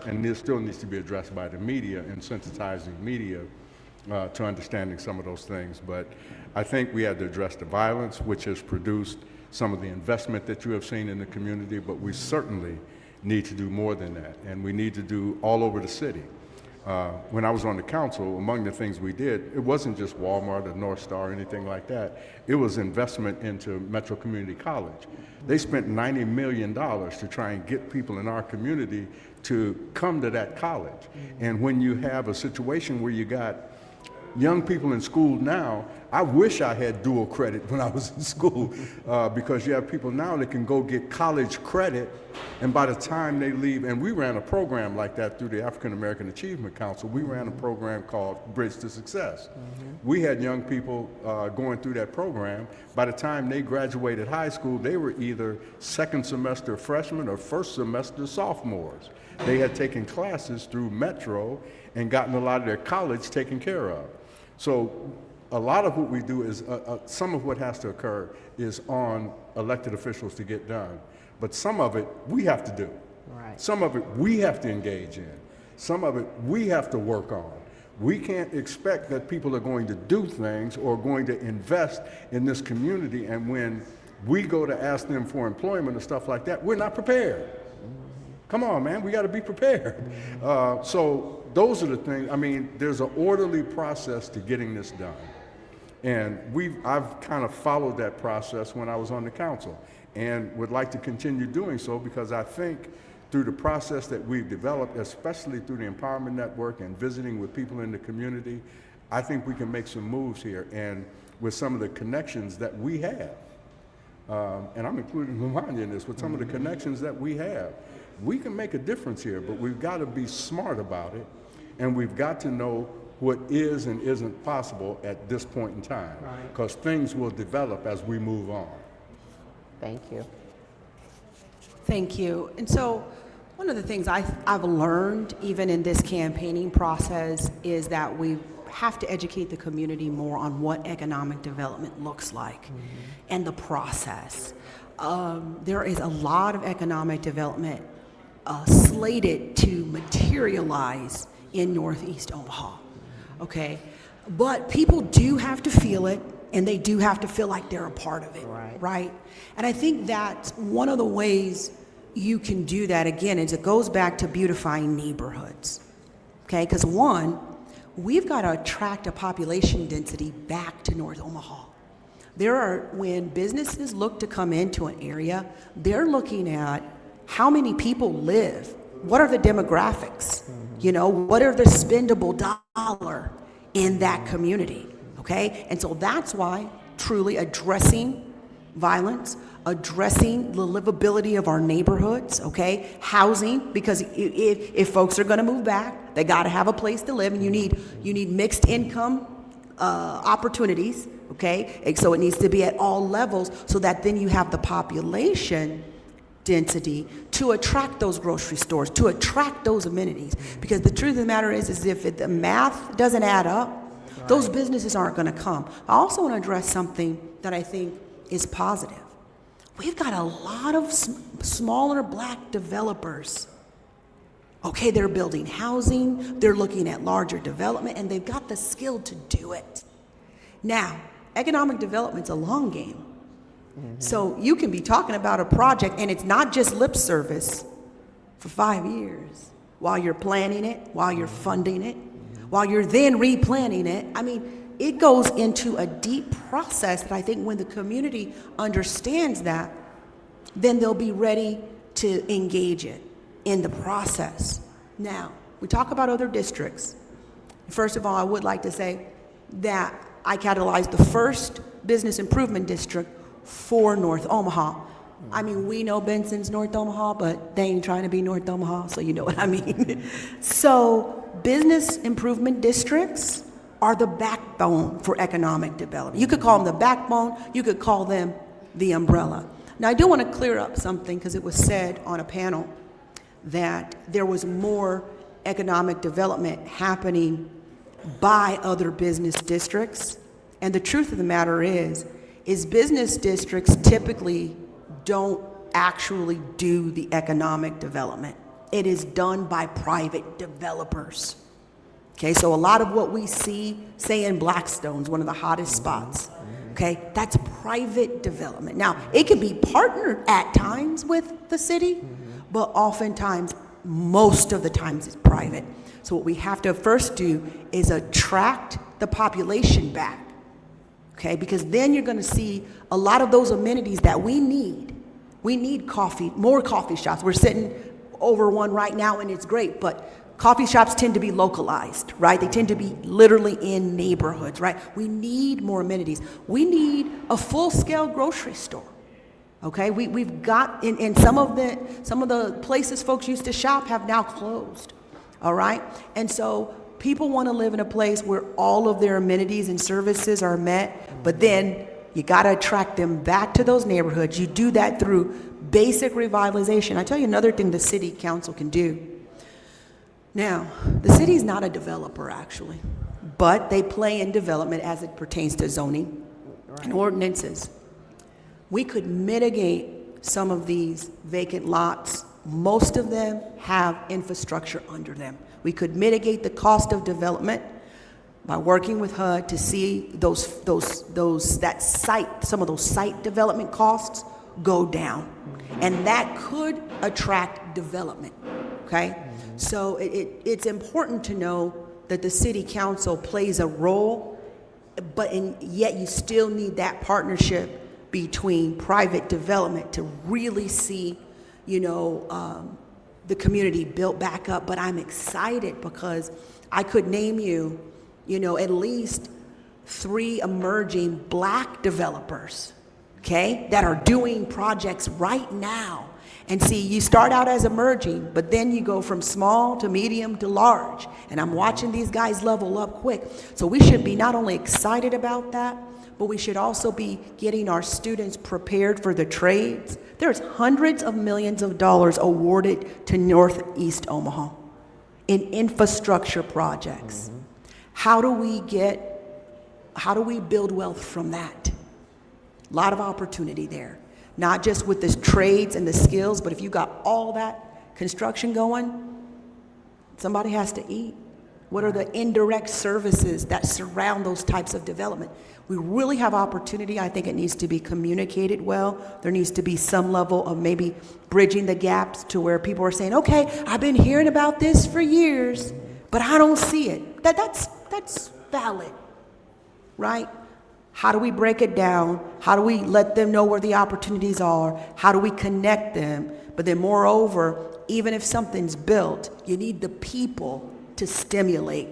and this still needs to be addressed by the media and sensitizing media to understanding some of those things. But I think we had to address the violence, which has produced some of the investment that you have seen in the community, but we certainly need to do more than that, and we need to do all over the city. When I was on the council, among the things we did, it wasn't just Walmart or North Star or anything like that. It was investment into Metro Community College. They spent $90 million to try and get people in our community to come to that college. And when you have a situation where you got young people in school now, I wish I had dual credit when I was in school, because you have people now that can go get college credit, and by the time they leave, and we ran a program like that through the African American Achievement Council. We ran a program called Bridge to Success. We had young people going through that program. By the time they graduated high school, they were either second semester freshmen or first semester sophomores. They had taken classes through Metro and gotten a lot of their college taken care of. So a lot of what we do is, some of what has to occur is on elected officials to get done. But some of it we have to do. Right. Some of it we have to engage in. Some of it we have to work on. We can't expect that people are going to do things or going to invest in this community, and when we go to ask them for employment and stuff like that, we're not prepared. Come on, man, we got to be prepared. So those are the things. I mean, there's an orderly process to getting this done. And I've kind of followed that process when I was on the council, and would like to continue doing so, because I think through the process that we've developed, especially through the Empowerment Network and visiting with people in the community, I think we can make some moves here, and with some of the connections that we have. And I'm including Lavonya in this, with some of the connections that we have. We can make a difference here, but we've got to be smart about it, and we've got to know what is and isn't possible at this point in time, because things will develop as we move on. Thank you. Thank you. And so one of the things I've learned even in this campaigning process is that we have to educate the community more on what economic development looks like and the process. There is a lot of economic development slated to materialize in Northeast Omaha, okay? But people do have to feel it, and they do have to feel like they're a part of it, right? And I think that's one of the ways you can do that, again, is it goes back to beautifying neighborhoods, okay? Because one, we've got to attract a population density back to North Omaha. When businesses look to come into an area, they're looking at how many people live, what are the demographics, you know, what are the spendable dollar in that community, okay? And so that's why truly addressing violence, addressing the livability of our neighborhoods, okay? Housing, because if folks are gonna move back, they gotta have a place to live, and you need mixed income opportunities, okay? And so it needs to be at all levels, so that then you have the population density to attract those grocery stores, to attract those amenities. Because the truth of the matter is if the math doesn't add up, those businesses aren't gonna come. I also wanna address something that I think is positive. We've got a lot of smaller Black developers. Okay, they're building housing, they're looking at larger development, and they've got the skill to do it. Now, economic development's a long game. So you can be talking about a project, and it's not just lip service for 5 years while you're planning it, while you're funding it, while you're then replanning it. I mean, it goes into a deep process that I think when the community understands that, then they'll be ready to engage it in the process. Now, we talk about other districts. First of all, I would like to say that I catalyzed the first business improvement district for North Omaha. I mean, we know Benson's North Omaha, but they ain't trying to be North Omaha, so you know what I mean. So business improvement districts are the backbone for economic development. You could call them the backbone, you could call them the umbrella. Now, I do want to clear up something, because it was said on a panel that there was more economic development happening by other business districts. And the truth of the matter is business districts typically don't actually do the economic development. it is done by private developers. Okay, so a lot of what we see, say in Blackstone's, one of the hottest spots, okay, that's private development. Now, it can be partnered at times with the city, but oftentimes, most of the times it's private. So what we have to first do is attract the population back, okay, because then you're gonna see a lot of those amenities that we need. We need coffee, more coffee shops. We're sitting over one right now and it's great, but coffee shops tend to be localized, right? They tend to be literally in neighborhoods, right? We need more amenities. We need a full-scale grocery store, okay? We've got, in some of the places folks used to shop have now closed, all right? And so people want to live in a place where all of their amenities and services are met, but then you got to attract them back to those neighborhoods. You do that through basic revitalization. I tell you another thing the city council can do. Now, the city's not a developer, actually, but they play in development as it pertains to zoning and ordinances. We could mitigate some of these vacant lots. Most of them have infrastructure under them. We could mitigate the cost of development by working with HUD to see some of those site development costs go down. And that could attract development, okay? So it's important to know that the city council plays a role, yet you still need that partnership between private development to really see, the community built back up. But I'm excited because I could name you, at least 3 emerging Black developers, okay, that are doing projects right now. And see, you start out as emerging, but then you go from small to medium to large. And I'm watching these guys level up quick. So we should be not only excited about that, but we should also be getting our students prepared for the trades. There's hundreds of millions of dollars awarded to Northeast Omaha in infrastructure projects. How do we build wealth from that? A lot of opportunity there. Not just with the trades and the skills, but if you got all that construction going, somebody has to eat. What are the indirect services that surround those types of development? We really have opportunity. I think it needs to be communicated well. There needs to be some level of maybe bridging the gaps to where people are saying, okay, I've been hearing about this for years, but I don't see it. That's valid, right? How do we break it down? How do we let them know where the opportunities are? How do we connect them? But then moreover, even if something's built, you need the people to stimulate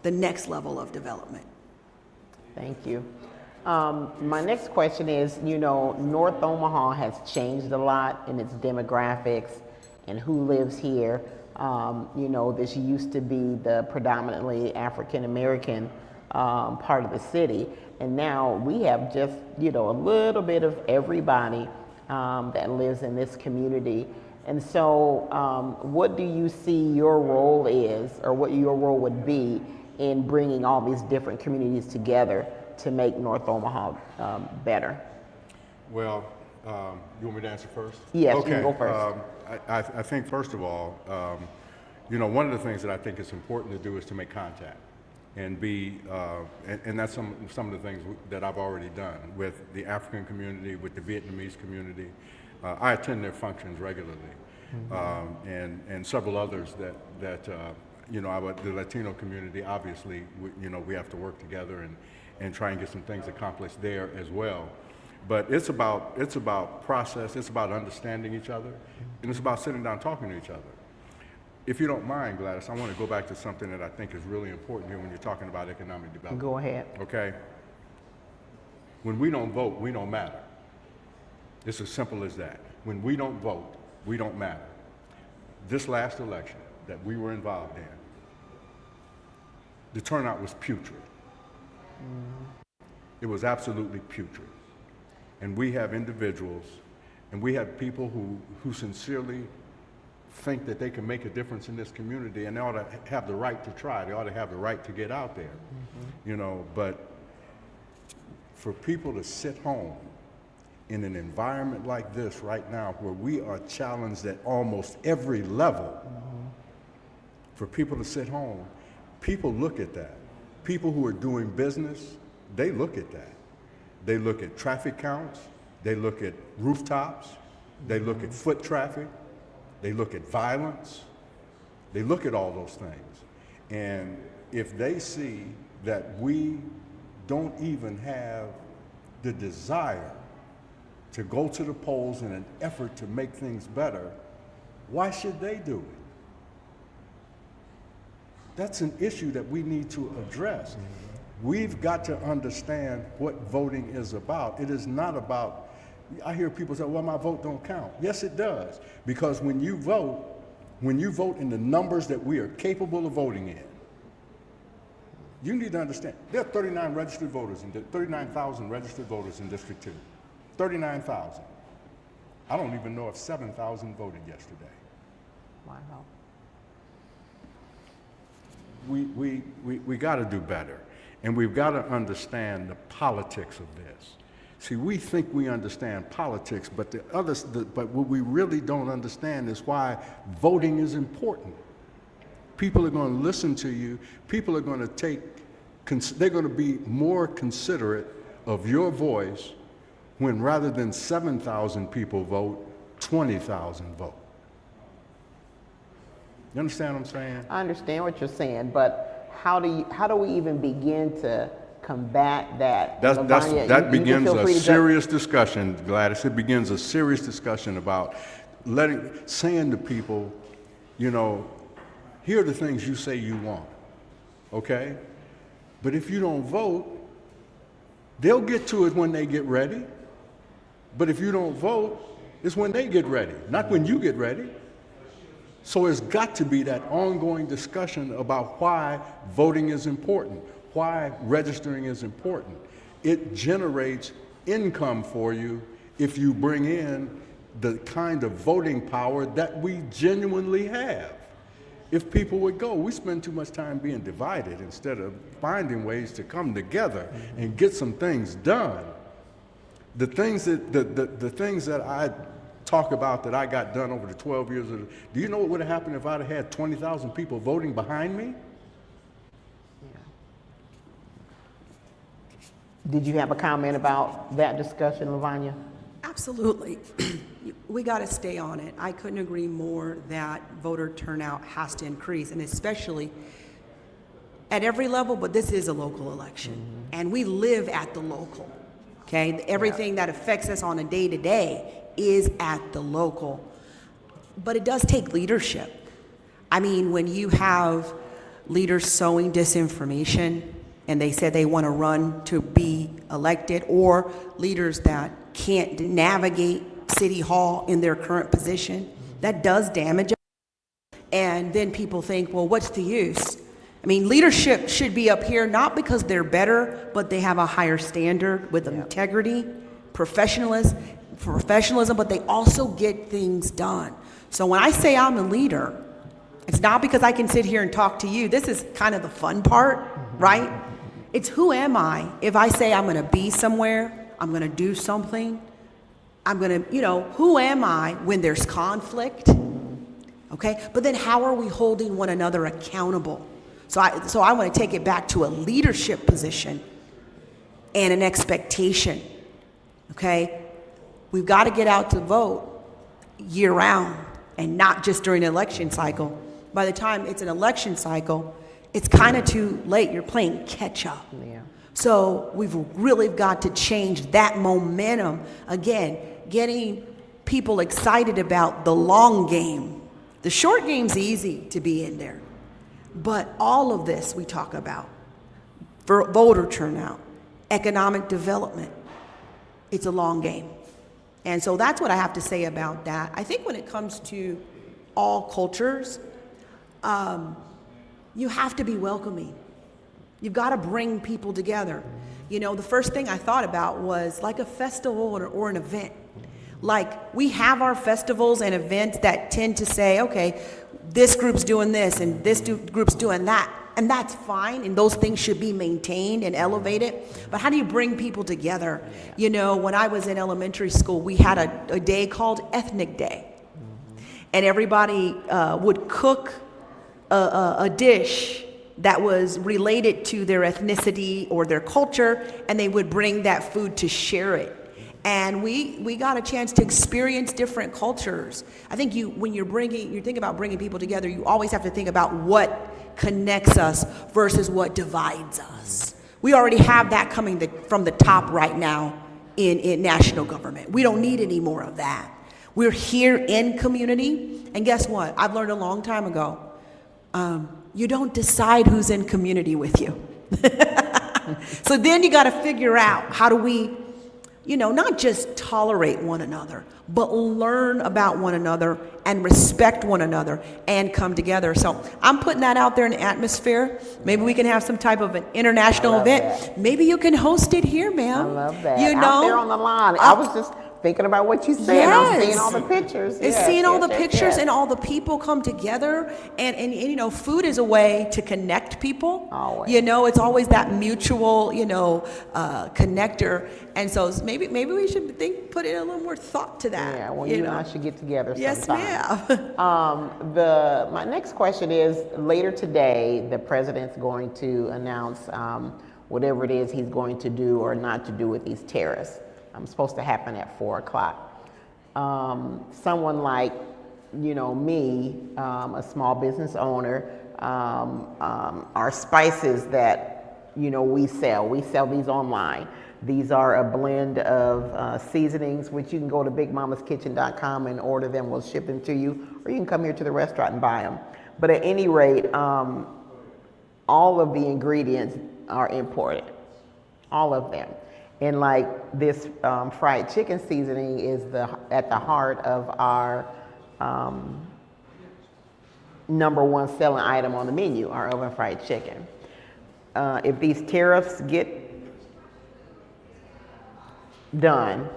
the next level of development. Thank you. My next question is, North Omaha has changed a lot in its demographics and who lives here. This used to be the predominantly African-American part of the city. And now we have just, a little bit of everybody that lives in this community. And so what do you see your role is, or what your role would be in bringing all these different communities together to make North Omaha better? Well, you want me to answer first? Yes, okay. You can go first. I think, first of all, one of the things that I think is important to do is to make contact. And and that's some of the things that I've already done with the African community, with the Vietnamese community. I attend their functions regularly, and several others that the Latino community. Obviously, we have to work together and try and get some things accomplished there as well. But it's about process. It's about understanding each other, and it's about sitting down talking to each other. If you don't mind, Gladys, I want to go back to something that I think is really important here when you're talking about economic development. Go ahead. Okay? When we don't vote, we don't matter. It's as simple as that. When we don't vote, we don't matter. This last election that we were involved in, the turnout was putrid. It was absolutely putrid. And we have individuals, and we have people who sincerely think that they can make a difference in this community, and they ought to have the right to try. They ought to have the right to get out there, But for people to sit home in an environment like this right now where we are challenged at almost every level, for people to sit home, people look at that. People who are doing business, they look at that. They look at traffic counts, they look at rooftops, they look at foot traffic, they look at violence, they look at all those things. And if they see that we don't even have the desire to go to the polls in an effort to make things better, why should they do it? That's an issue that we need to address. We've got to understand what voting is about. It is not about, I hear people say, well, my vote don't count. Yes, it does. Because when you vote in the numbers that we are capable of voting in, you need to understand, there are 39,000 registered voters in District 2. 39,000. I don't even know if 7,000 voted yesterday. Wow. We got to do better, and we've got to understand the politics of this. See, we think we understand politics, but but what we really don't understand is why voting is important. People are going to listen to you. People are going to they're going to be more considerate of your voice when rather than 7,000 people vote, 20,000 vote. You understand what I'm saying? I understand what you're saying, but how do we even begin to combat that? Lavonya, That you begins can feel free a to serious discussion, Gladys. It begins a serious discussion about saying to people, you know, here are the things you say you want, okay? But if you don't vote, they'll get to it when they get ready. But if you don't vote, it's when they get ready, not when you get ready. So it's got to be that ongoing discussion about why voting is important, why registering is important. It generates income for you if you bring in the kind of voting power that we genuinely have. If people would go, we spend too much time being divided instead of finding ways to come together and get some things done. The things that I talk about that I got done over the 12 years do you know what would have happened if I'd have had 20,000 people voting behind me? Yeah. Did you have a comment about that discussion, Lavonya? Absolutely. We got to stay on it. I couldn't agree more that voter turnout has to increase, and especially at every level, but this is a local election, and we live at the local, okay? Everything that affects us on a day-to-day is at the local. But it does take leadership. I mean, when you have leaders sowing disinformation and they said they want to run to be elected, or leaders that can't navigate City Hall in their current position, that does damage us. And then people think, well, what's the use? I mean, leadership should be up here not because they're better, but they have a higher standard with integrity, professionalism, but they also get things done. So when I say I'm a leader, it's not because I can sit here and talk to you. This is kind of the fun part, right? It's who am I? If I say I'm going to be somewhere, I'm going to do something, I'm going to, who am I when there's conflict? Okay? But then how are we holding one another accountable? So I want to take it back to a leadership position and an expectation. Okay? We've got to get out to vote year round and not just during an election cycle. By the time it's an election cycle, it's kind of too late. You're playing catch up. Yeah. So we've really got to change that momentum. Again, getting people excited about the long game. The short game's easy to be in there. But all of this we talk about, voter turnout, economic development, it's a long game. And so that's what I have to say about that. I think when it comes to all cultures, you have to be welcoming. You've got to bring people together. The first thing I thought about was like a festival or an event. Like we have our festivals and events that tend to say, okay, this group's doing this and this group's doing that. and that's fine, and those things should be maintained and elevated. But how do you bring people together? You know, when I was in elementary school, we had a day called Ethnic Day, and everybody would cook a dish that was related to their ethnicity or their culture, and they would bring that food to share it. And we got a chance to experience different cultures. I think when you think about bringing people together, you always have to think about what connects us versus what divides us. We already have that coming from the top right now in national government. We don't need any more of that. We're here in community, and guess what? I've learned a long time ago, you don't decide who's in community with you. So then you got to figure out, how do we, not just tolerate one another, but learn about one another and respect one another and come together. So I'm putting that out there in the atmosphere. Maybe we can have some type of an international event. That. Maybe you can host it here, ma'am. I love that. You know, out there on the line. I was just thinking about what you said. I'm seeing all the pictures. It's seeing all the pictures and all the people come together, and food is a way to connect people. Always. It's always that mutual, connector. And so maybe we should put in a little more thought to that. Yeah, well, you and I should get together sometime. Yes, ma'am. My next question is, later today, the president's going to announce whatever it is he's going to do or not to do with these tariffs. Supposed to happen at 4 o'clock. Someone like, me, a small business owner, our spices that, we sell these online. These are a blend of seasonings, which you can go to bigmamaskitchen.com and order them. We'll ship them to you, or you can come here to the restaurant and buy them. But at any rate, all of the ingredients are imported, all of them. And like this fried chicken seasoning is at the heart of our #1 selling item on the menu, our oven fried chicken. If these tariffs get done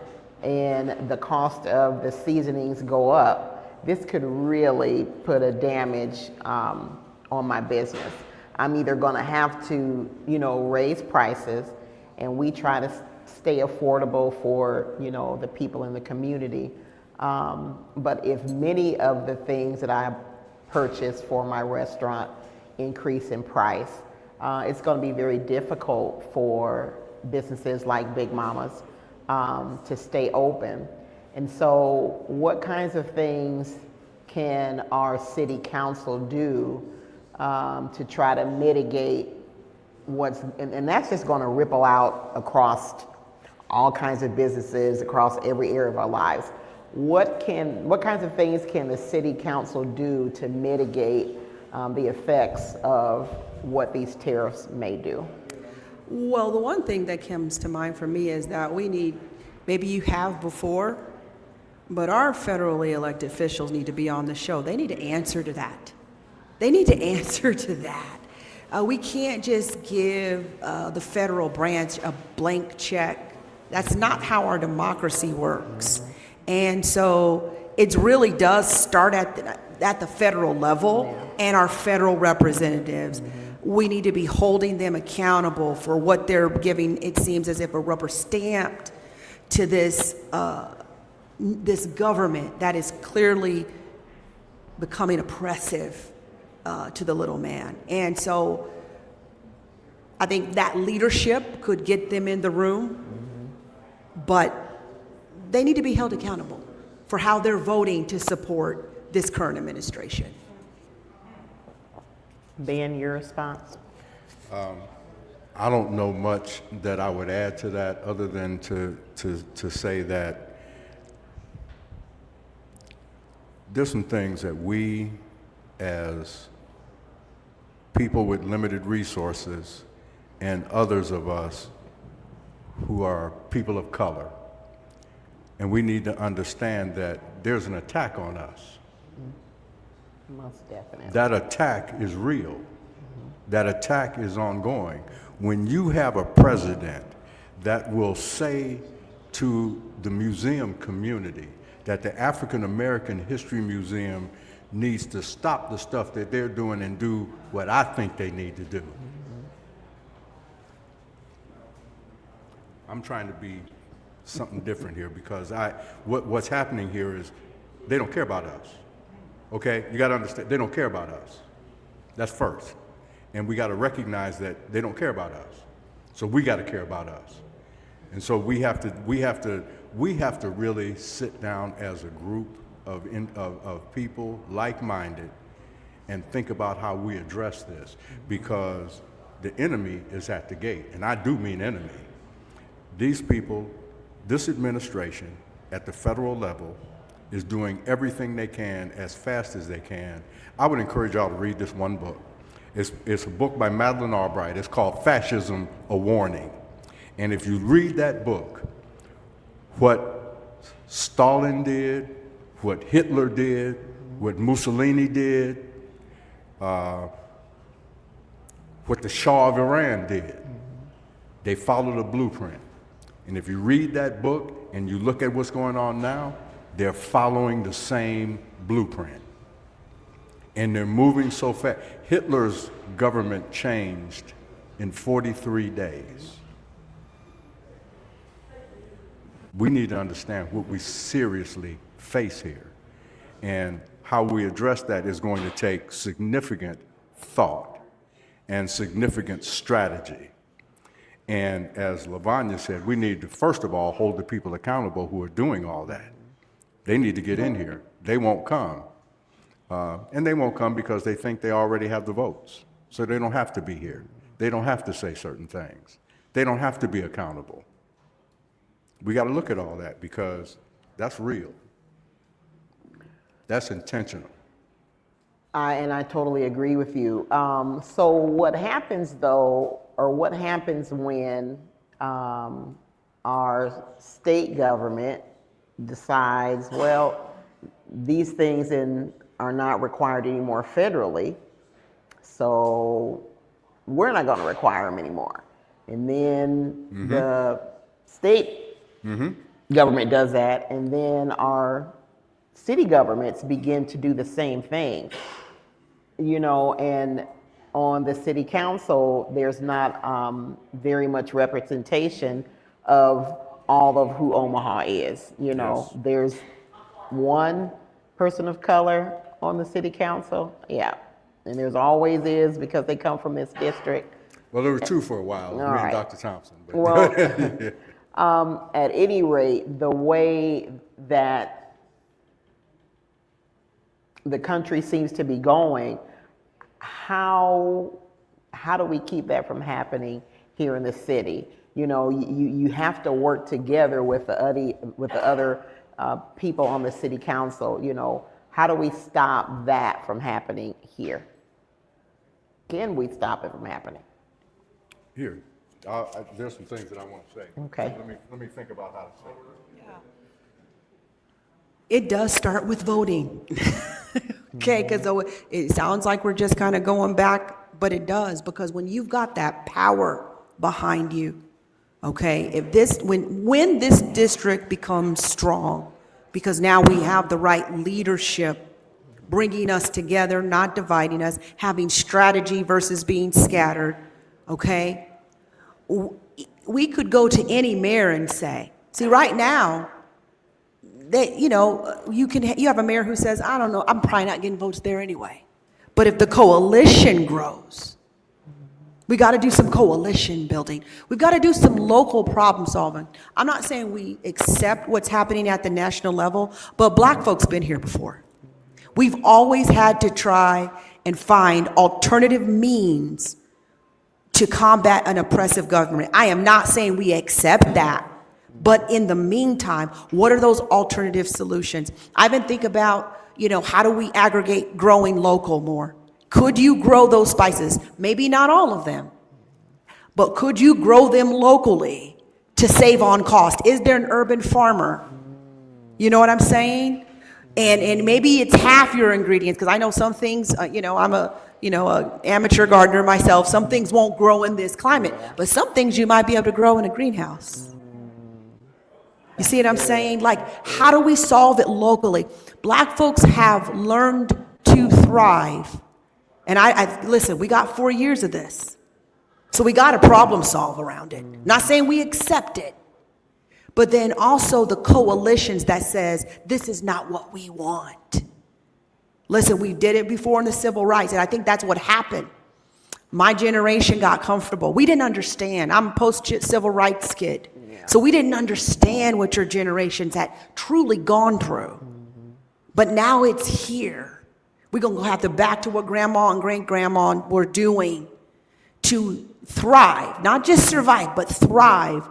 and the cost of the seasonings go up, this could really put a damage on my business. I'm either gonna have to, raise prices, and we try to stay affordable for, the people in the community. But if many of the things that I purchase for my restaurant increase in price, it's going to be very difficult for businesses like Big Mama's to stay open. And so what kinds of things can our city council do to try to mitigate and that's just going to ripple out across all kinds of businesses, across every area of our lives. What kinds of things can the city council do to mitigate the effects of what these tariffs may do? Well, the one thing that comes to mind for me is that maybe you have before, but our federally elected officials need to be on the show. They need to answer to that. We can't just give the federal branch a blank check. That's not how our democracy works. And so it really does start at the federal level and our federal representatives. We need to be holding them accountable for what they're giving, it seems as if a rubber stamped to this government that is clearly becoming oppressive to the little man. And so I think that leadership could get them in the room, but they need to be held accountable for how they're voting to support this current administration. Ben, your response? I don't know much that I would add to that other than to say that there's some things that we as people with limited resources and others of us who are people of color, and we need to understand that there's an attack on us. Most definitely. That attack is real. That attack is ongoing. When you have a president that will say to the museum community that the African American History Museum needs to stop the stuff that they're doing and do what I think they need to do. I'm trying to be something different here because what's happening here is they don't care about us. Okay? You got to understand, they don't care about us. That's first. And we got to recognize that they don't care about us. So we got to care about us. And so we have to really sit down as a group of people like-minded and think about how we address this, because the enemy is at the gate, and I do mean enemy. These people, this administration at the federal level is doing everything they can as fast as they can. I would encourage y'all to read this one book. It's a book by Madeleine Albright. It's called Fascism, A Warning. And if you read that book, what Stalin did, what Hitler did, what Mussolini did, what the Shah of Iran did, they followed a blueprint. And if you read that book and you look at what's going on now, they're following the same blueprint. And they're moving so fast. Hitler's government changed in 43 days. We need to understand what we seriously face here. And how we address that is going to take significant thought and significant strategy. And as Lavonya said, we need to, first of all, hold the people accountable who are doing all that. They need to get in here. They won't come. And they won't come because they think they already have the votes. So they don't have to be here. They don't have to say certain things. They don't have to be accountable. We got to look at all that because that's real. That's intentional. And I totally agree with you. So what happens though, or what happens when our state government decides, well, these things are not required anymore federally, so we're not going to require them anymore. And then the state government does that, and then our city governments begin to do the same thing. You know, and on the city council, there's not very much representation of all of who Omaha is. You know, Yes. There's one person of color on the city council, yeah, and there's always is because they come from this district. Well, there were two for a while, me right. and Dr. Thompson. But Well, at any rate, the way that the country seems to be going, how do we keep that from happening here in the city? You know, you have to work together with the other people on the city council. You know, how do we stop that from happening here? Can we stop it from happening? Here, there's some things that I want to say. Okay. Let me think about how to say it. It does start with voting. Okay, because it sounds like we're just kind of going back, but it does, because when you've got that power behind you, okay, when this district becomes strong, because now we have the right leadership bringing us together, not dividing us, having strategy versus being scattered, okay, we could go to any mayor and say, see, right now, you have a mayor who says, I don't know, I'm probably not getting votes there anyway. But if the coalition grows, we got to do some coalition building. We've got to do some local problem solving. I'm not saying we accept what's happening at the national level, but black folks been here before. We've always had to try and find alternative means to combat an oppressive government. I am not saying we accept that. But in the meantime, what are those alternative solutions? I've been thinking about, how do we aggregate growing local more? Could you grow those spices? Maybe not all of them, but could you grow them locally to save on cost? Is there an urban farmer? You know what I'm saying? And maybe it's half your ingredients, because I know some things, I'm a amateur gardener myself. Some things won't grow in this climate, but some things you might be able to grow in a greenhouse. You see what I'm saying? Like, how do we solve it locally? Black folks have learned to thrive. And I listen, we got 4 years of this. So we got to problem solve around it. Not saying we accept it, but then also the coalitions that says this is not what we want. Listen, we did it before in the civil rights, and I think that's what happened. My generation got comfortable. We didn't understand. I'm a post-civil rights kid. So we didn't understand what your generations had truly gone through. But now it's here. We're going to have to back to what grandma and great-grandma were doing to thrive, not just survive, but thrive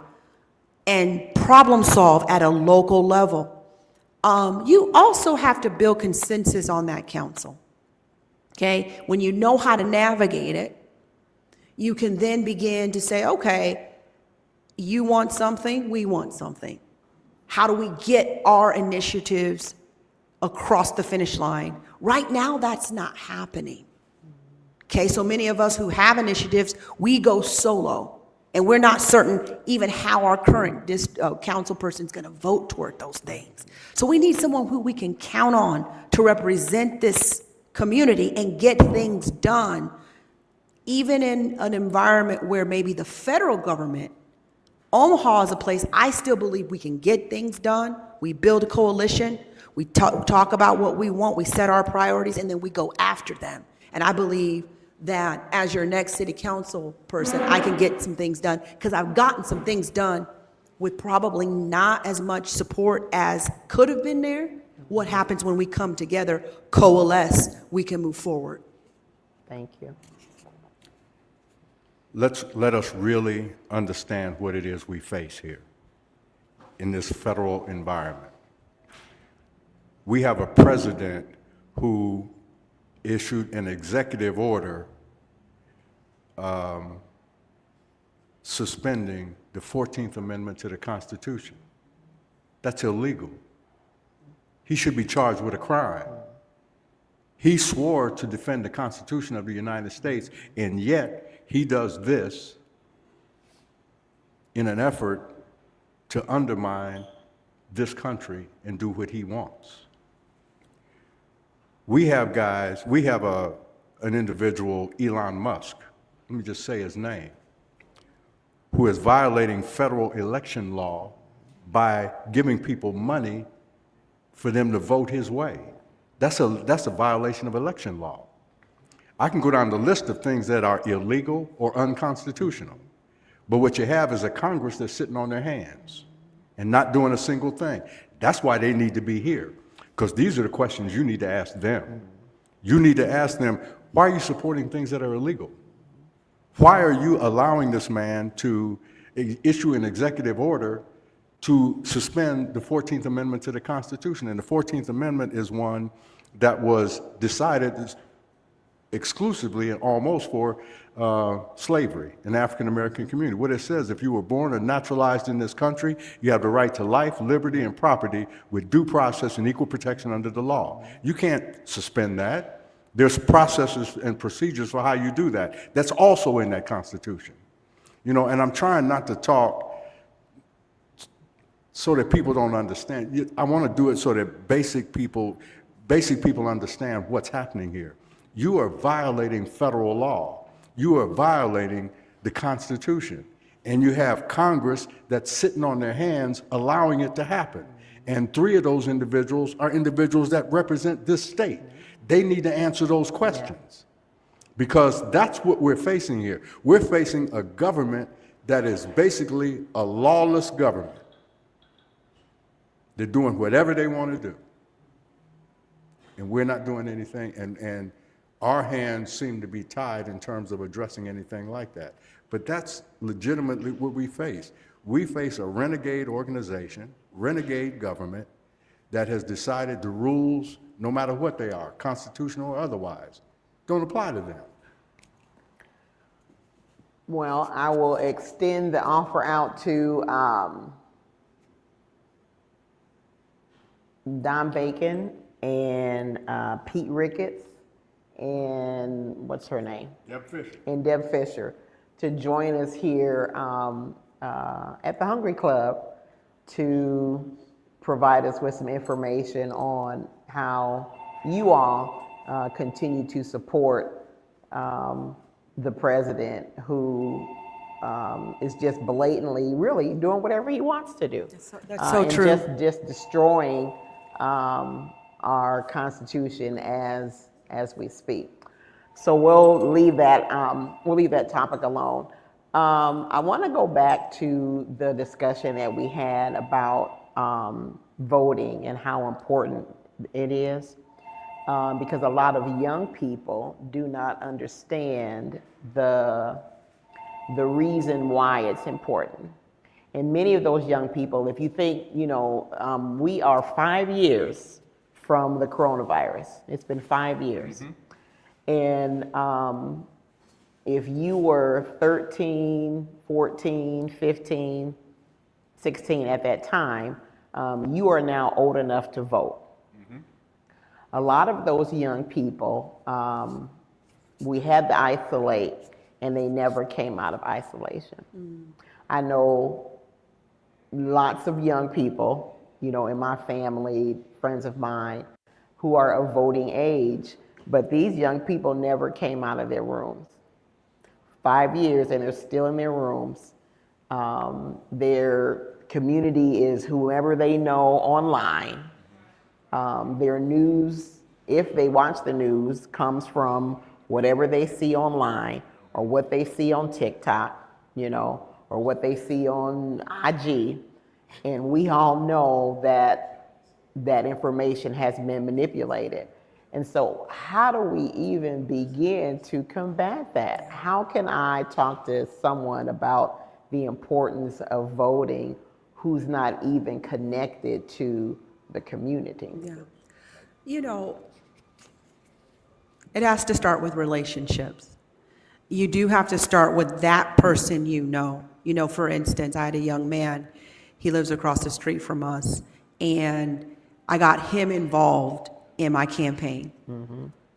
and problem solve at a local level. You also have to build consensus on that council. Okay? When you know how to navigate it, you can then begin to say, okay, you want something, we want something. How do we get our initiatives across the finish line? Right now, that's not happening. Okay, so many of us who have initiatives, we go solo, and we're not certain even how our current council person is going to vote toward those things. So we need someone who we can count on to represent this community and get things done, even in an environment where maybe the federal government, Omaha is a place I still believe we can get things done. We build a coalition, we talk about what we want, we set our priorities, and then we go after them. And I believe that as your next city council person, I can get some things done, because I've gotten some things done with probably not as much support as could have been there. What happens when we come together, coalesce, we can move forward. Thank you. Let us really understand what it is we face here in this federal environment. We have a president who issued an executive order suspending the 14th Amendment to the Constitution. That's illegal. He should be charged with a crime. He swore to defend the Constitution of the United States, and yet he does this in an effort to undermine this country and do what he wants. We have an individual, Elon Musk, let me just say his name, who is violating federal election law by giving people money for them to vote his way. That's a violation of election law. I can go down the list of things that are illegal or unconstitutional. But what you have is a Congress that's sitting on their hands and not doing a single thing. That's why they need to be here, because these are the questions you need to ask them. You need to ask them, why are you supporting things that are illegal? Why are you allowing this man to issue an executive order to suspend the 14th Amendment to the Constitution? And the 14th Amendment is one that was decided exclusively and almost for slavery in the African American community. What it says, if you were born or naturalized in this country, you have the right to life, liberty, and property with due process and equal protection under the law. You can't suspend that. There's processes and procedures for how you do that. That's also in that Constitution. You know, and I'm trying not to talk so that people don't understand. I want to do it so that basic people understand what's happening here. You are violating federal law. You are violating the Constitution. And you have Congress that's sitting on their hands allowing it to happen. And 3 of those individuals are individuals that represent this state. They need to answer those questions, because that's what we're facing here. We're facing a government that is basically a lawless government. They're doing whatever they want to do. And we're not doing anything, and our hands seem to be tied in terms of addressing anything like that. But that's legitimately what we face. We face a renegade organization, renegade government, that has decided the rules, no matter what they are, constitutional or otherwise, don't apply to them. Well, I will extend the offer out to Don Bacon and Pete Ricketts and what's her name? Deb Fisher. And Deb Fisher to join us here at the Hungry Club to provide us with some information on how you all continue to support the president who is just blatantly really doing whatever he wants to do. That's so and true. Just destroying our Constitution as we speak. So we'll leave that topic alone. I want to go back to the discussion that we had about voting and how important it is, because a lot of young people do not understand the reason why it's important. And many of those young people, if you think, we are 5 years from the coronavirus. It's been 5 years. And if you were 13, 14, 15, 16 at that time, you are now old enough to vote. A lot of those young people, we had to isolate, and they never came out of isolation. I know lots of young people, in my family, friends of mine, who are of voting age, but these young people never came out of their rooms. 5 years, and they're still in their rooms. Their community is whoever they know online. Their news, if they watch the news, comes from whatever they see online or what they see on TikTok, or what they see on IG. And we all know that that information has been manipulated. And so how do we even begin to combat that? How can I talk to someone about the importance of voting who's not even connected to the community? Yeah. It has to start with relationships. You do have to start with that person for instance, I had a young man, he lives across the street from us, and I got him involved in my campaign.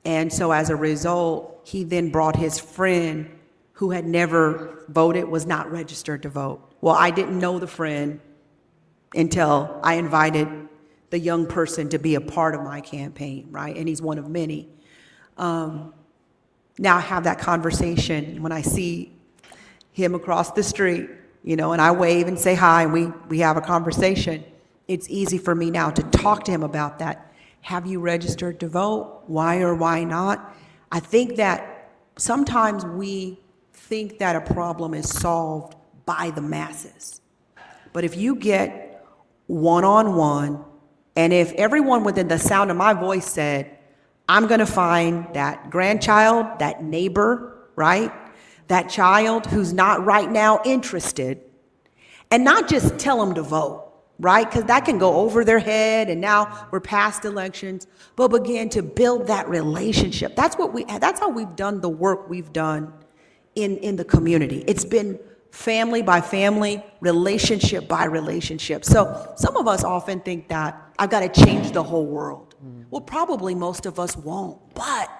And so as a result, he then brought his friend who had never voted, was not registered to vote. Well, I didn't know the friend until I invited the young person to be a part of my campaign, right? And he's one of many. Now I have that conversation when I see him across the street, and I wave and say hi, and we have a conversation. It's easy for me now to talk to him about that. Have you registered to vote? Why or why not? I think that sometimes we think that a problem is solved by the masses. But if you get one-on-one, and if everyone within the sound of my voice said, I'm going to find that grandchild, that neighbor, right? That child who's not right now interested, and not just tell them to vote, right? Because that can go over their head, and now we're past elections, but begin to build that relationship. That's how we've done the work we've done in the community. It's been family by family, relationship by relationship. So some of us often think that I've got to change the whole world. Well, probably most of us won't, but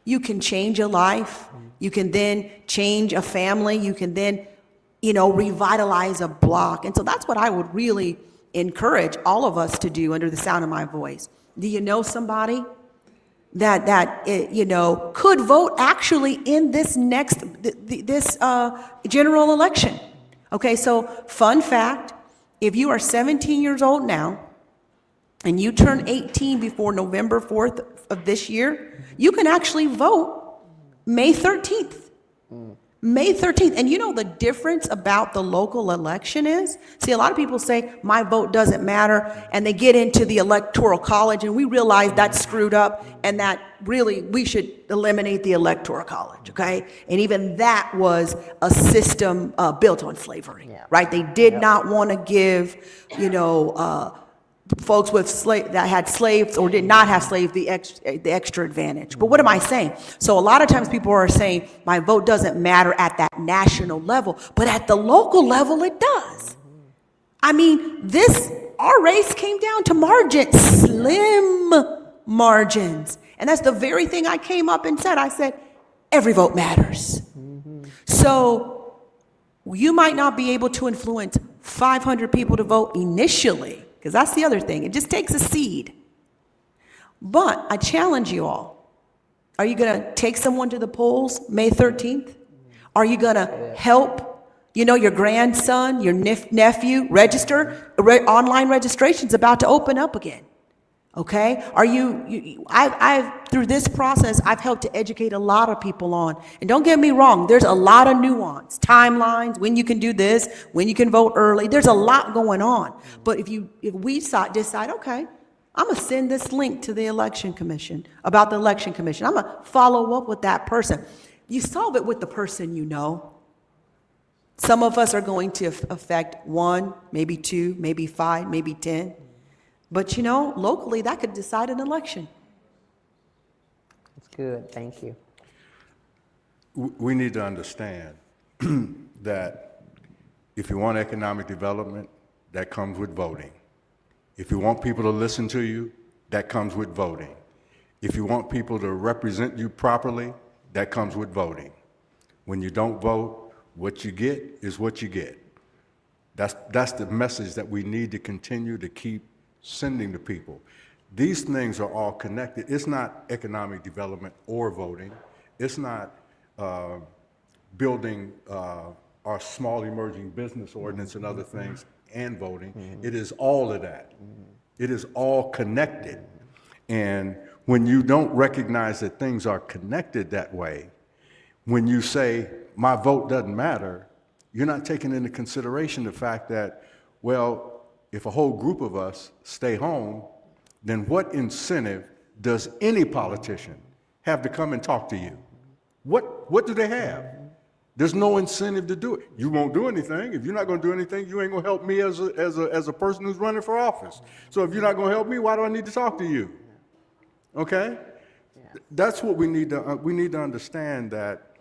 you can change a life. You can then change a family. You can then, revitalize a block. And so that's what I would really encourage all of us to do under the sound of my voice. Do you know somebody that could vote actually in this next general election? Okay, so fun fact, if you are 17 years old now and you turn 18 before November 4th of this year, you can actually vote May 13th. May 13th. And the difference about the local election is, see, a lot of people say my vote doesn't matter, and they get into the electoral college, and we realize that's screwed up, and that really we should eliminate the electoral college, okay? And even that was a system built on slavery, right? They did not want to give, folks that had slaves or did not have slaves the extra advantage. But what am I saying? So a lot of times people are saying my vote doesn't matter at that national level, but at the local level it does. I mean, our race came down to margins, slim margins. And that's the very thing I came up and said. I said, every vote matters. So you might not be able to influence 500 people to vote initially, because that's the other thing. It just takes a seed. But I challenge you all. Are you going to take someone to the polls May 13th? Are you going to help, your grandson, your nephew register? Online registration's about to open up again. Okay? I've through this process, I've helped to educate a lot of people on, and don't get me wrong, there's a lot of nuance, timelines, when you can do this, when you can vote early. There's a lot going on. But if we decide, okay, I'm gonna send this link to the election commission about the election commission. I'm gonna follow up with that person. You solve it with the person you know. Some of us are going to affect 1, maybe 2, maybe 5, maybe 10. But locally, that could decide an election. That's good. Thank you. We need to understand that if you want economic development, that comes with voting. If you want people to listen to you, that comes with voting. If you want people to represent you properly, that comes with voting. When you don't vote, what you get is what you get. That's the message that we need to continue to keep sending to people. These things are all connected. It's not economic development or voting. It's not building our small emerging business ordinance and other things and voting. It is all of that. It is all connected. And when you don't recognize that things are connected that way, when you say, my vote doesn't matter, you're not taking into consideration the fact that, well, if a whole group of us stay home, then what incentive does any politician have to come and talk to you? What do they have? There's no incentive to do it. You won't do anything. If you're not going to do anything, you ain't going to help me as a person who's running for office. So if you're not going to help me, why do I need to talk to you? Okay? That's what we need to understand, that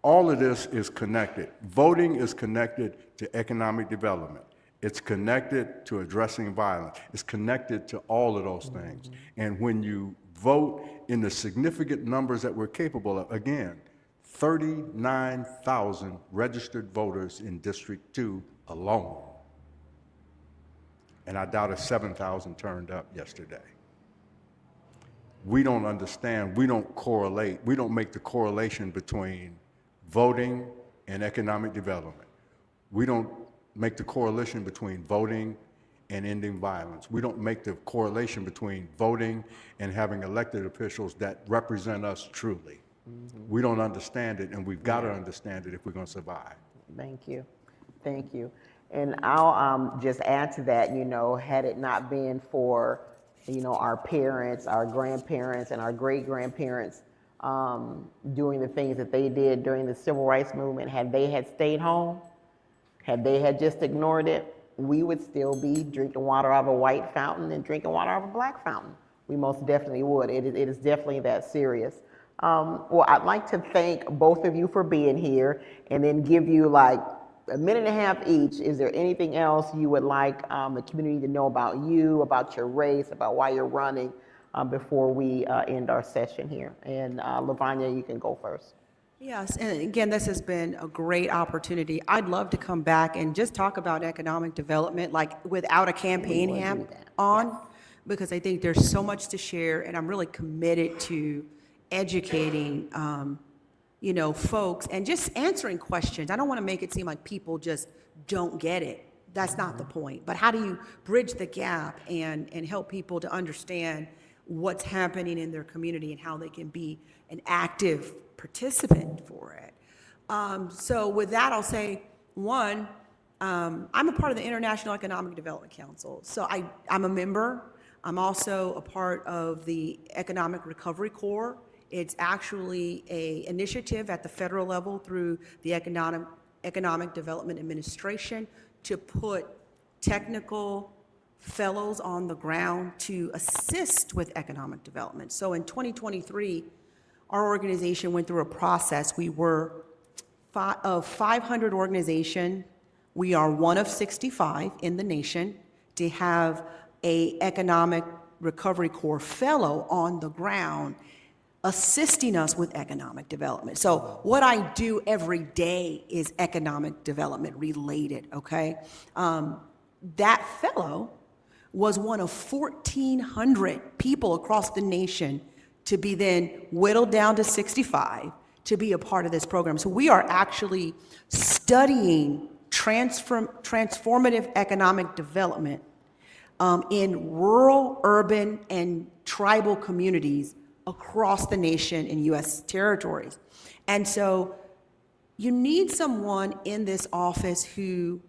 all of this is connected. Voting is connected to economic development. It's connected to addressing violence. It's connected to all of those things. And when you vote in the significant numbers that we're capable of, again, 39,000 registered voters in District 2 alone. And I doubt if 7,000 turned up yesterday. We don't understand, we don't correlate, we don't make the correlation between voting and economic development. We don't make the correlation between voting and ending violence. We don't make the correlation between voting and having elected officials that represent us truly. We don't understand it, and we've got to understand it if we're going to survive. Thank you. Thank you. And I'll just add to that, had it not been for, our parents, our grandparents, and our great-grandparents doing the things that they did during the civil rights movement, had they had stayed home, had they had just ignored it, we would still be drinking water out of a white fountain and drinking water out of a black fountain. We most definitely would. It is definitely that serious. Well, I'd like to thank both of you for being here, and then give you like a minute and a half each. Is there anything else you would like the community to know about you, about your race, about why you're running, before we end our session here? And Lavonya, you can go first. Yes, and again, this has been a great opportunity. I'd love to come back and just talk about economic development, like without a campaign hat on, because I think there's so much to share, and I'm really committed to educating, folks and just answering questions. I don't want to make it seem like people just don't get it. That's not the point. But how do you bridge the gap and help people to understand what's happening in their community and how they can be an active participant for it? So with that, I'll say, one, I'm a part of the International Economic Development Council. So I'm a member. I'm also a part of the Economic Recovery Corps. It's actually an initiative at the federal level through the Economic Development Administration to put technical fellows on the ground to assist with economic development. So in 2023, our organization went through a process. We were of 500 organizations. We are one of 65 in the nation to have a Economic Recovery Corps fellow on the ground assisting us with economic development. So what I do every day is economic development related, okay? That fellow was one of 1,400 people across the nation to be then whittled down to 65 to be a part of this program. So we are actually studying transformative economic development in rural, urban, and tribal communities across the nation and U.S. territories. And so you need someone in this office who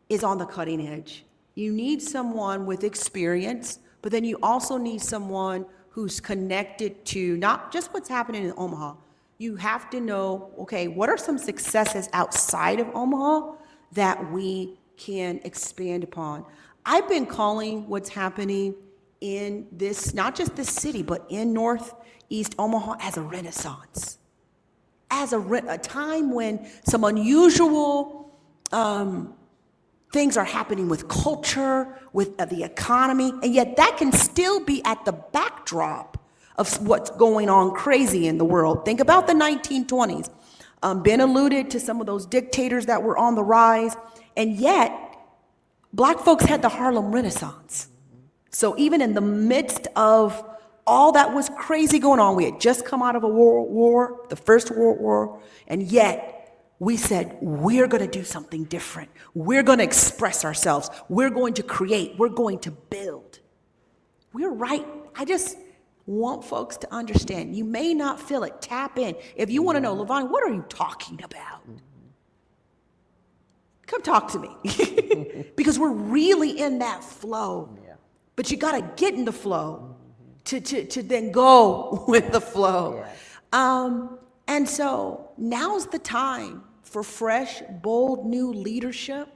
is on the cutting edge. You need someone with experience, but then you also need someone who's connected to not just what's happening in Omaha. You have to know, okay, what are some successes outside of Omaha that we can expand upon? I've been calling what's happening in this, not just this city, but in Northeast Omaha as a renaissance, as a time when some unusual things are happening with culture, with the economy, and yet that can still be at the backdrop of what's going on crazy in the world. Think about the 1920s. Ben alluded to some of those dictators that were on the rise, and yet Black folks had the Harlem Renaissance. So even in the midst of all that was crazy going on, we had just come out of a world war, the First World War, and yet we said, we're going to do something different. We're going to express ourselves. We're going to create. We're going to build. We're right. I just want folks to understand. You may not feel it. Tap in. If you want to know, Lavonya, what are you talking about? Come talk to me. Because we're really in that flow. Yeah. But you got to get in the flow to then go with the flow. Yeah. And so now's the time for fresh, bold, new leadership.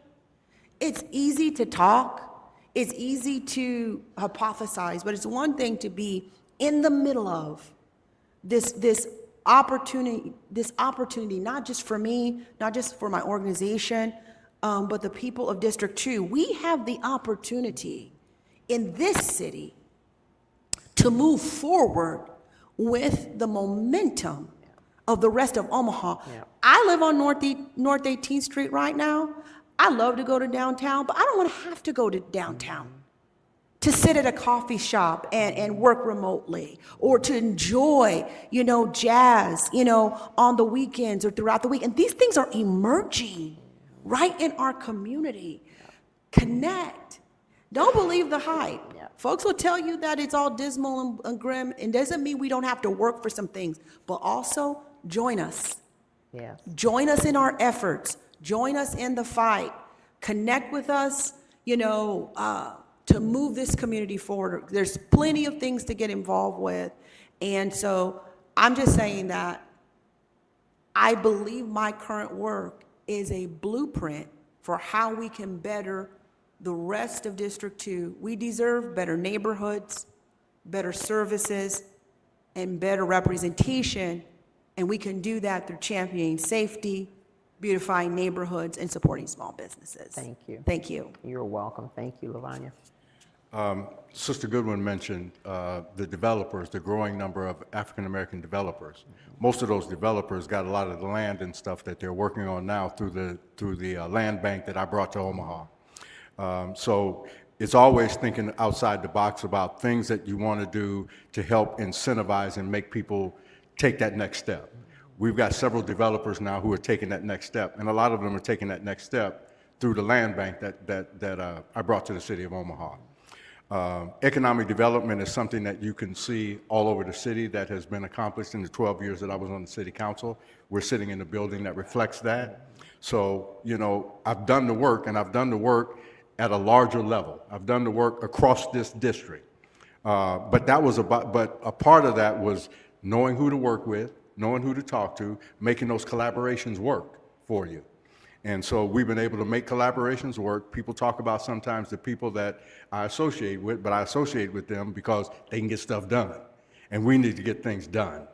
It's easy to talk. It's easy to hypothesize, but it's one thing to be in the middle of this opportunity, not just for me, not just for my organization, but the people of District 2. We have the opportunity in this city to move forward with the momentum of the rest of Omaha. Yeah. I live on North 18th Street right now. I love to go to downtown, but I don't want to have to go to downtown to sit at a coffee shop and work remotely, or to enjoy, jazz, on the weekends or throughout the week. And these things are emerging right in our community. Connect. Don't believe the hype. Yeah. Folks will tell you that it's all dismal and grim, and doesn't mean we don't have to work for some things, but also join us. Yes. Join us in our efforts. Join us in the fight. Connect with us, to move this community forward. There's plenty of things to get involved with. And so I'm just saying that I believe my current work is a blueprint for how we can better the rest of District 2. We deserve better neighborhoods, better services, and better representation. And we can do that through championing safety, beautifying neighborhoods, and supporting small businesses. Thank you. Thank you. You're welcome. Thank you, Lavonya. Sister Goodwin mentioned the developers, the growing number of African-American developers. Most of those developers got a lot of the land and stuff that they're working on now through the land bank that I brought to Omaha. So it's always thinking outside the box about things that you want to do to help incentivize and make people take that next step. We've got several developers now who are taking that next step, and a lot of them are taking that next step through the land bank that I brought to the city of Omaha. Economic development is something that you can see all over the city that has been accomplished in the 12 years that I was on the city council. We're sitting in a building that reflects that. So, I've done the work, and I've done the work at a larger level. I've done the work across this district. But a part of that was knowing who to work with, knowing who to talk to, making those collaborations work for you. And so we've been able to make collaborations work. People talk about sometimes the people that I associate with, but I associate with them because they can get stuff done. And we need to get things done.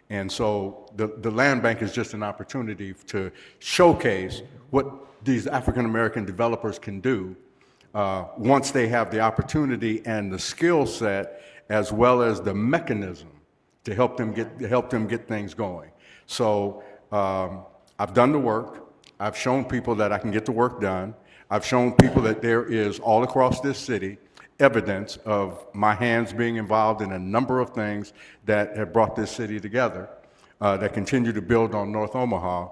And so the land bank is just an opportunity to showcase what these African-American developers can do once they have the opportunity and the skill set, as well as the mechanism to help them get things going. So I've done the work. I've shown people that I can get the work done. I've shown people that there is all across this city evidence of my hands being involved in a number of things that have brought this city together, that continue to build on North Omaha.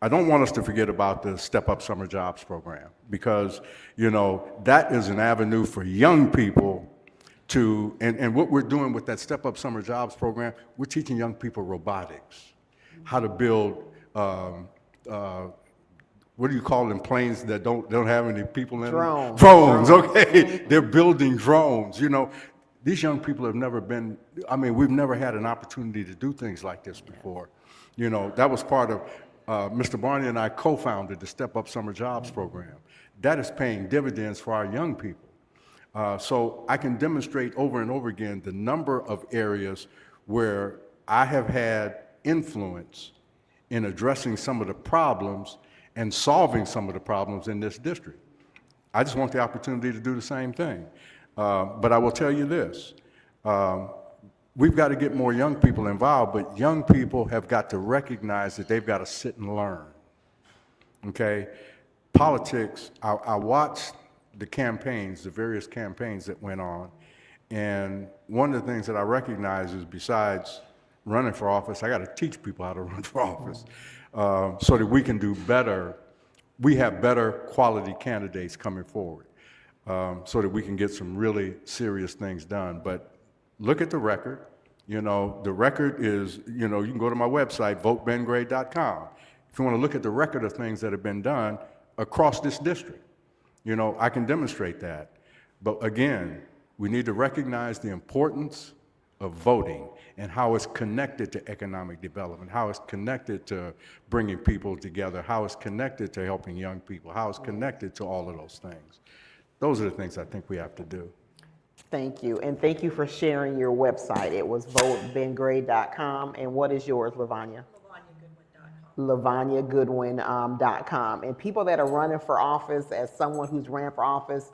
I don't want us to forget about the Step Up Summer Jobs Program, because, that is an avenue for young people to, and what we're doing with that Step Up Summer Jobs Program, we're teaching young people robotics, how to build, what do you call them, planes that don't have any people in them? Drones, okay. They're building drones, These young people have never been, we've never had an opportunity to do things like this before. That was part of, Mr. Barney and I co-founded the Step Up Summer Jobs Program. That is paying dividends for our young people. So I can demonstrate over and over again the number of areas where I have had influence in addressing some of the problems and solving some of the problems in this district. I just want the opportunity to do the same thing. But I will tell you this, we've got to get more young people involved, but young people have got to recognize that they've got to sit and learn, okay? Politics, I watched the campaigns, the various campaigns that went on, and one of the things that I recognize is, besides running for office, I got to teach people how to run for office, so that we can do better. We have better quality candidates coming forward, so that we can get some really serious things done. But look at the record. The record is, you can go to my website, votebengrade.com. If you want to look at the record of things that have been done across this district, I can demonstrate that. But again, we need to recognize the importance of voting and how it's connected to economic development, how it's connected to bringing people together, how it's connected to helping young people, how it's connected to all of those things. Those are the things I think we have to do. Thank you, and thank you for sharing your website. It was votebengrade.com, and what is yours, Lavonya? LavonyaGoodwin.com. And people that are running for office, as someone who's ran for office,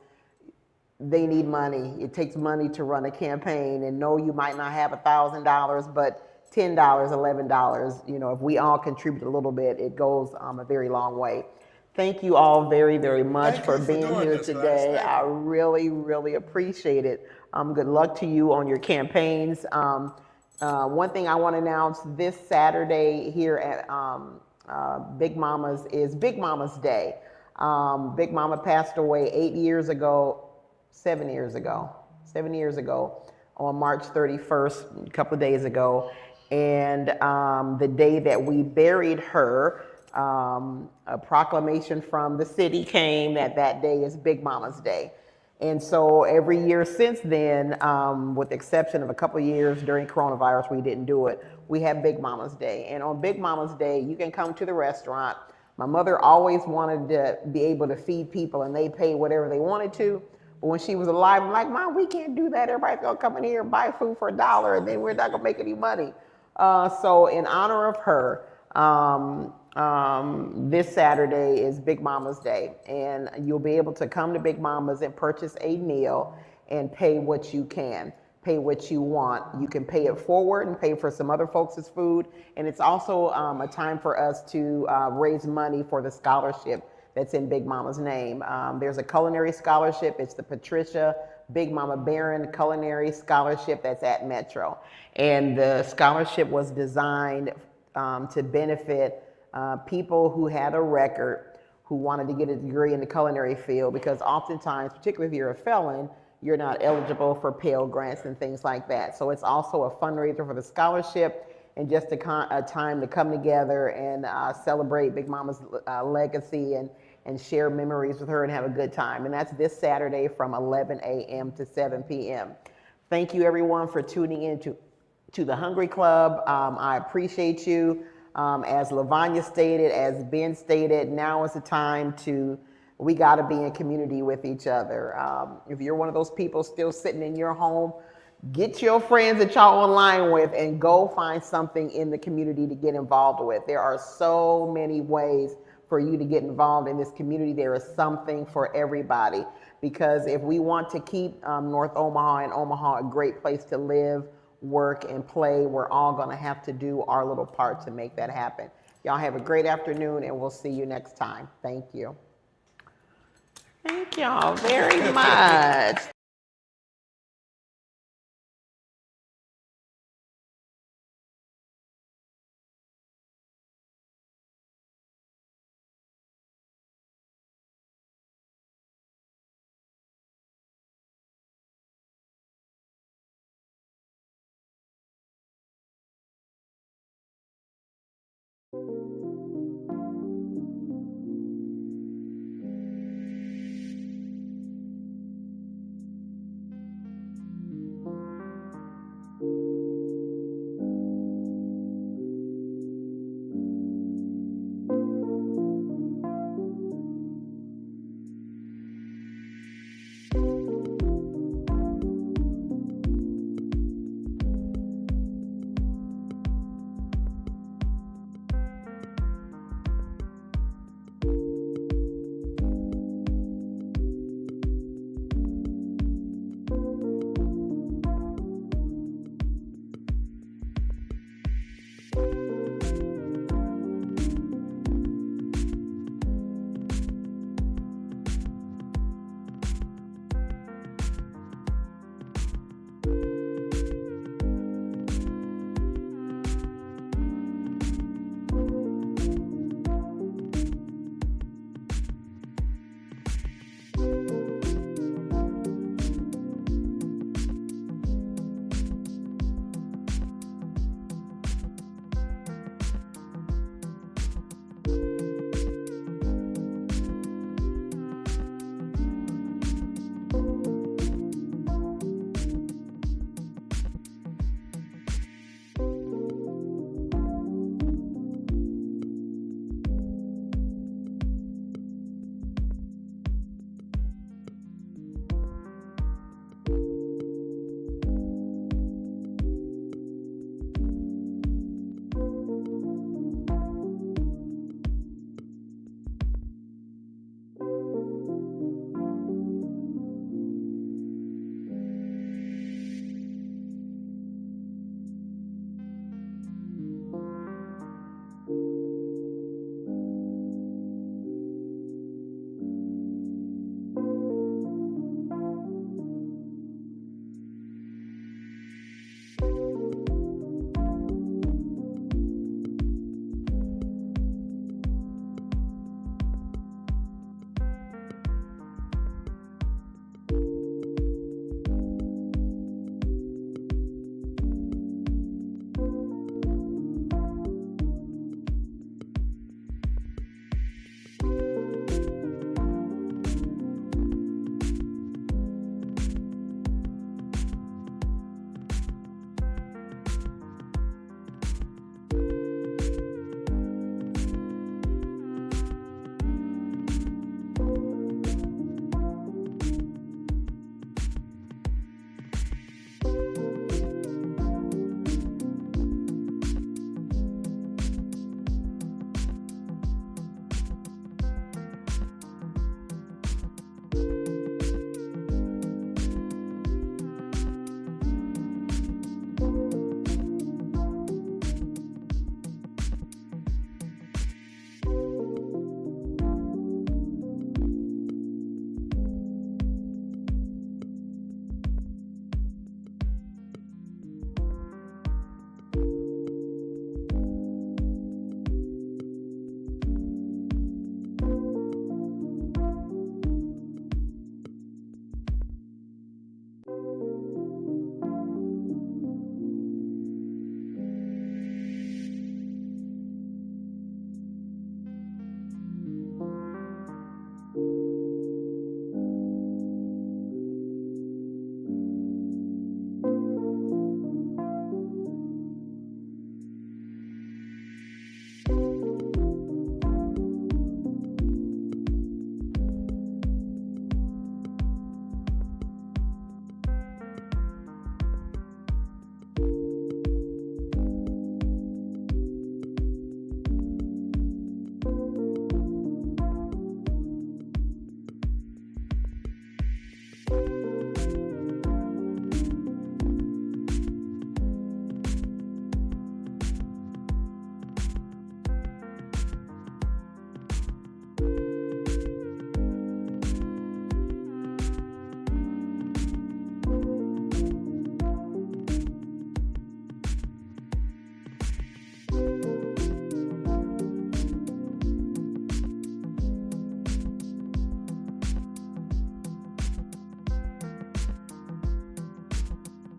they need money. It takes money to run a campaign, and no, you might not have $1,000, but $10, $11, if we all contribute a little bit, it goes a very long way. Thank you all very, very much for being here today. I really, really appreciate it. Good luck to you on your campaigns. One thing I want to announce, this Saturday here at Big Mama's is Big Mama's Day. Big Mama passed away 7 years ago on March 31st, a couple of days ago. And the day that we buried her, a proclamation from the city came that day is Big Mama's Day. And so every year since then, with the exception of a couple of years during coronavirus, we didn't do it, we have Big Mama's Day. And on Big Mama's Day, you can come to the restaurant. My mother always wanted to be able to feed people, and they pay whatever they wanted to. But when she was alive, I'm like, Mom, we can't do that. Everybody's gonna come in here and buy food for $1, and then we're not gonna make any money. So in honor of her, this Saturday is Big Mama's Day, and you'll be able to come to Big Mama's and purchase a meal and pay what you can, pay what you want. You can pay it forward and pay for some other folks' food, and it's also a time for us to raise money for the scholarship that's in Big Mama's name. There's a culinary scholarship. It's the Patricia Big Mama Barron Culinary Scholarship that's at Metro, and the scholarship was designed to benefit people who had a record, who wanted to get a degree in the culinary field, because oftentimes, particularly if you're a felon, you're not eligible for Pell Grants and things like that. So it's also a fundraiser for the scholarship, and just a time to come together and celebrate Big Mama's legacy and share memories with her and have a good time. And that's this Saturday from 11 a.m. to 7 p.m. Thank you everyone for tuning in to the Hungry Club. I appreciate you. As Lavonya stated, as Ben stated, now is the time we got to be in community with each other. If you're one of those people still sitting in your home, get your friends that y'all online with and go find something in the community to get involved with. There are so many ways for you to get involved in this community. There is something for everybody, because if we want to keep North Omaha and Omaha a great place to live, work, and play, we're all going to have to do our little part to make that happen. Y'all have a great afternoon, and we'll see you next time. Thank you. Thank y'all very much.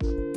you.